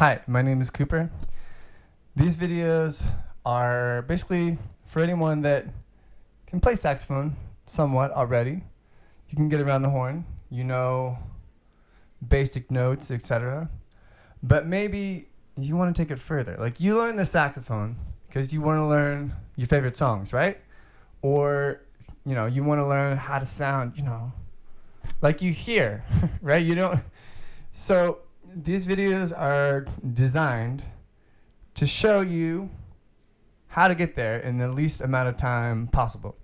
Hi, my name is Cooper. These videos are basically for anyone that can play saxophone somewhat already. You can get around the horn, you know basic notes, etc. But maybe you want to take it further. Like you learn the saxophone because you want to learn your favorite songs, right? Or, you want to learn how to sound, like you hear, right? So these videos are designed to show you how to get there in the least amount of time possible.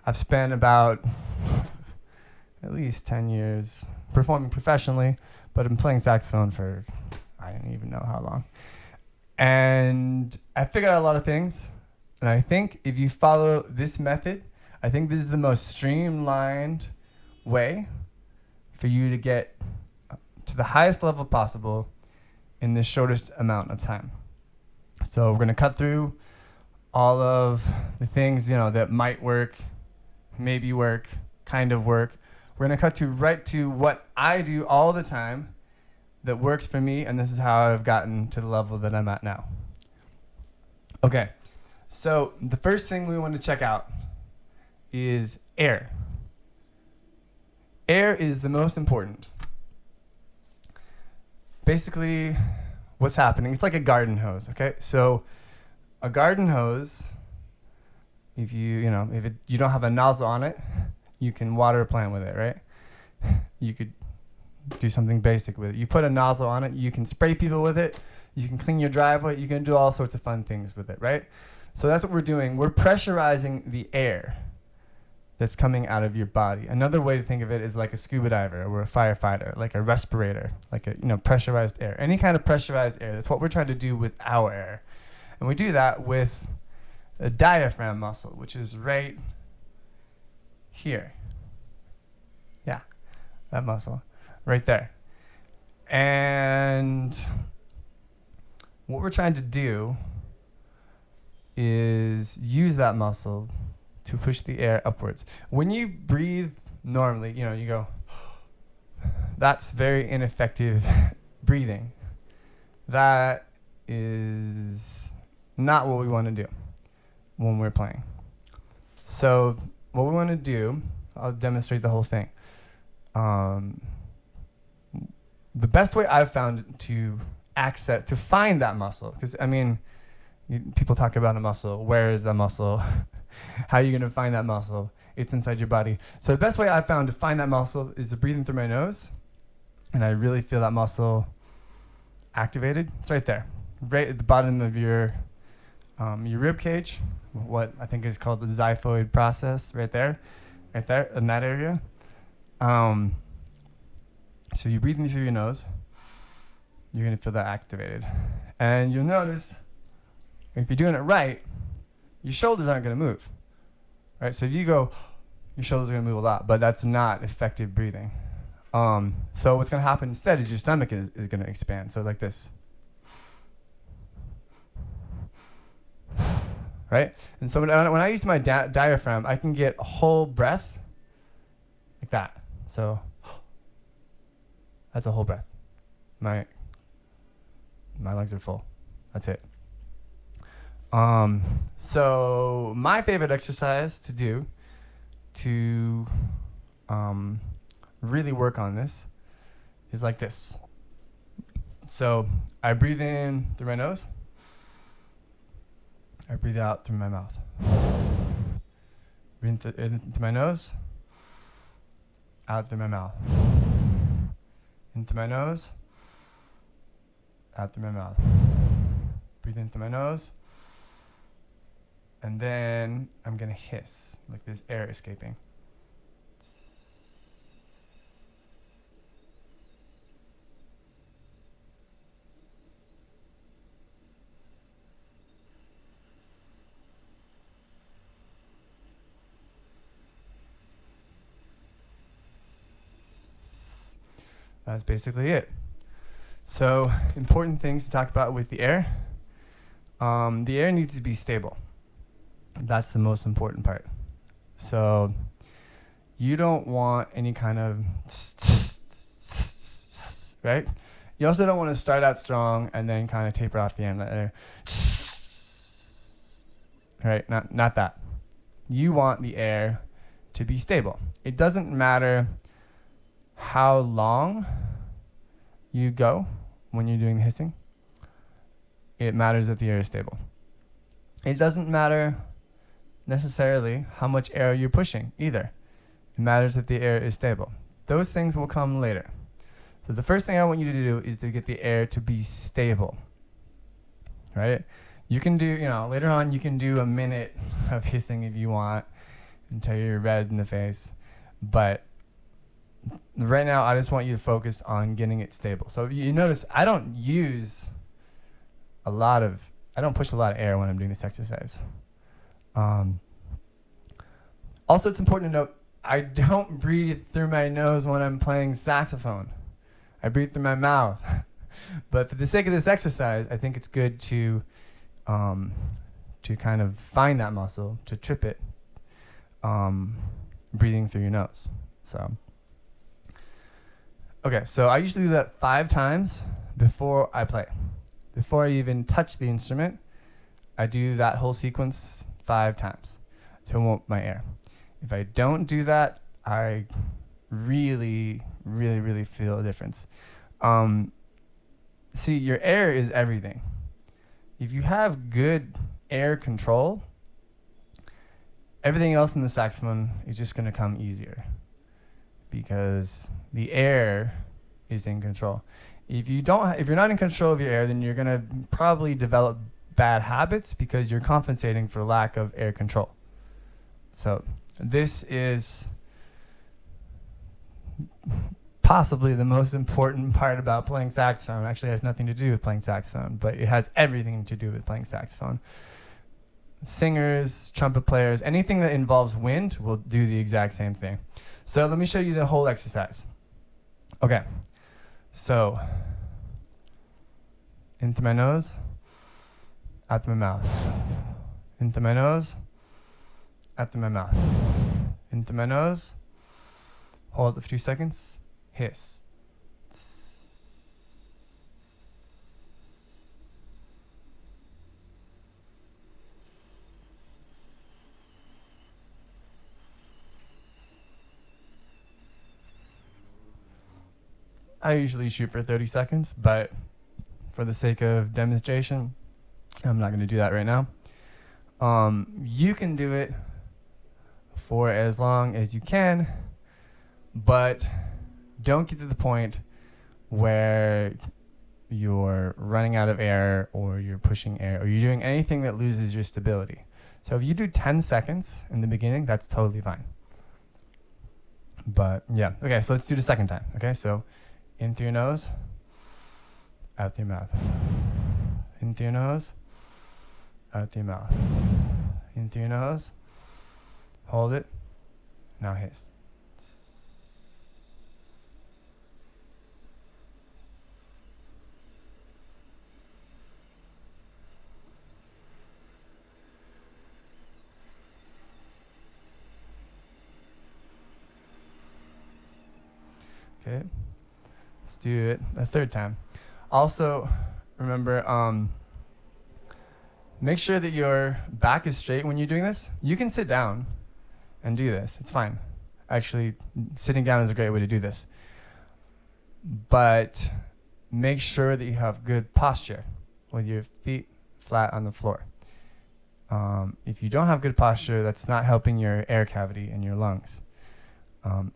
I've spent about at least 10 years performing professionally, but I'm playing saxophone for I don't even know how long. And I figured out a lot of things, and I think if you follow this method, I think this is the most streamlined way for you to get to the highest level possible in the shortest amount of time. So we're going to cut through all of the things, that might work, maybe work, kind of work. We're going to cut right to what I do all the time that works for me, and this is how I've gotten to the level that I'm at now. Okay, so the first thing we want to check out is air. Air is the most important. Basically, what's happening, it's like a garden hose, okay? So a garden hose, if you don't have a nozzle on it, you can water a plant with it, right? You could do something basic with it. You put a nozzle on it, you can spray people with it, you can clean your driveway, you can do all sorts of fun things with it, right? So that's what we're doing. We're pressurizing the air that's coming out of your body. Another way to think of it is like a scuba diver or a firefighter, like a respirator, like a pressurized air. Any kind of pressurized air. That's what we're trying to do with our air. And we do that with a diaphragm muscle, which is right here. Yeah, that muscle right there. And what we're trying to do is use that muscle to push the air upwards. When you breathe normally, you go, that's very ineffective breathing. That is not what we want to do when we're playing. So what we want to do, I'll demonstrate the whole thing. The best way I've found to find that muscle, because people talk about a muscle. Where is that muscle? How are you going to find that muscle? It's inside your body. So the best way I've found to find that muscle is to breathe in through my nose, and I really feel that muscle activated. It's right there, right at the bottom of your rib cage, what I think is called the xiphoid process, right there, in that area. So you breathe in through your nose, you're going to feel that activated. And you'll notice, if you're doing it right, your shoulders aren't going to move, right? So if you go, your shoulders are going to move a lot, but that's not effective breathing. So what's going to happen instead is your stomach is going to expand. So like this, right? And so when I use my diaphragm, I can get a whole breath like that. So that's a whole breath. My lungs are full. That's it. So my favorite exercise to do to really work on this is like this. So I breathe in through my nose. I breathe out through my mouth. Breathe in through my nose. Out through my mouth. In through my nose. Out through my mouth. Breathe in through my nose. And then I'm going to hiss, like there's air escaping. That's basically it. So, important things to talk about with the air. The air needs to be stable. That's the most important part. So you don't want any kind of right? You also don't want to start out strong and then kind of taper off the end. Right? Not that. You want the air to be stable. It doesn't matter how long you go when you're doing the hissing. It matters that the air is stable. It doesn't matter necessarily how much air you're pushing either. It matters that the air is stable. Those things will come later. So the first thing I want you to do is to get the air to be stable, right? You can do, later on you can do a minute of hissing if you want until you're red in the face. But right now I just want you to focus on getting it stable. So you notice I don't push a lot of air when I'm doing this exercise. Also, it's important to note, I don't breathe through my nose when I'm playing saxophone. I breathe through my mouth. But for the sake of this exercise, I think it's good to kind of find that muscle, to trip it, breathing through your nose. Okay, so I usually do that 5 times before I play. Before I even touch the instrument, I do that whole sequence 5 times to warm up my air. If I don't do that, I really, really, really feel a difference. See, your air is everything. If you have good air control, everything else in the saxophone is just going to come easier because the air is in control. If you're not in control of your air, then you're going to probably develop bad habits because you're compensating for lack of air control. So this is possibly the most important part about playing saxophone. Actually, it has nothing to do with playing saxophone, but it has everything to do with playing saxophone. Singers, trumpet players, anything that involves wind will do the exact same thing. So let me show you the whole exercise. Okay, so into my nose, out through my mouth. Into my nose, out through my mouth. Into my nose, hold it for 2 seconds, hiss. I usually shoot for 30 seconds, but for the sake of demonstration, I'm not going to do that right now. You can do it for as long as you can, but don't get to the point where you're running out of air or you're pushing air or you're doing anything that loses your stability. So if you do 10 seconds in the beginning, that's totally fine. But yeah, okay, so let's do the second time. Okay, so in through your nose, out through your mouth. In through your nose, out through your mouth. In through your nose, hold it, now hiss. Okay, let's do it a third time. Also, remember, make sure that your back is straight when you're doing this. You can sit down and do this. It's fine. Actually, sitting down is a great way to do this. But make sure that you have good posture with your feet flat on the floor. If you don't have good posture, that's not helping your air cavity and your lungs.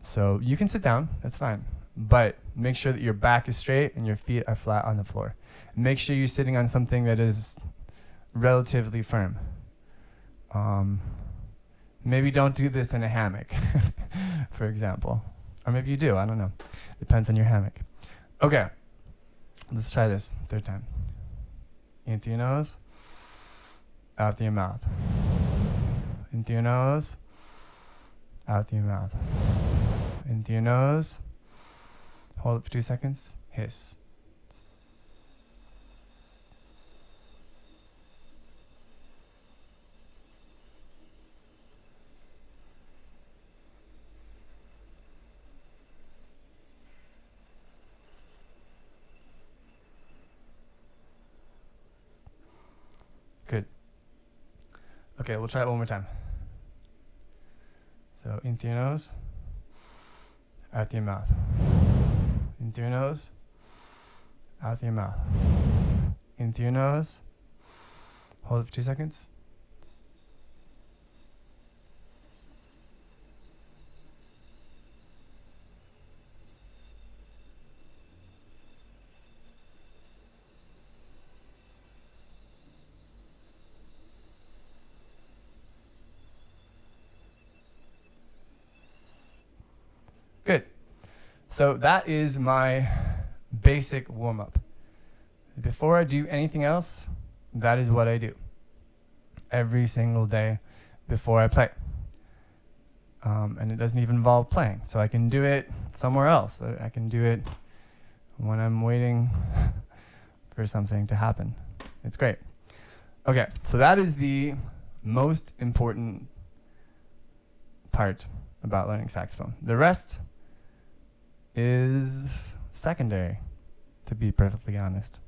So you can sit down, that's fine. But make sure that your back is straight and your feet are flat on the floor. Make sure you're sitting on something that is relatively firm. Maybe don't do this in a hammock, for example. Or maybe you do, I don't know. Depends on your hammock. Okay, let's try this third time. In through your nose, out through your mouth. In through your nose, out through your mouth. In through your nose, hold it for 2 seconds, hiss. Okay, we'll try it one more time. So in through your nose, out through your mouth. In through your nose, out through your mouth. In through your nose, hold it for 2 seconds. Good. So that is my basic warm-up. Before I do anything else, that is what I do every single day before I play. And it doesn't even involve playing. So I can do it somewhere else. I can do it when I'm waiting for something to happen. It's great. Okay, so that is the most important part about learning saxophone. The rest is secondary, to be perfectly honest.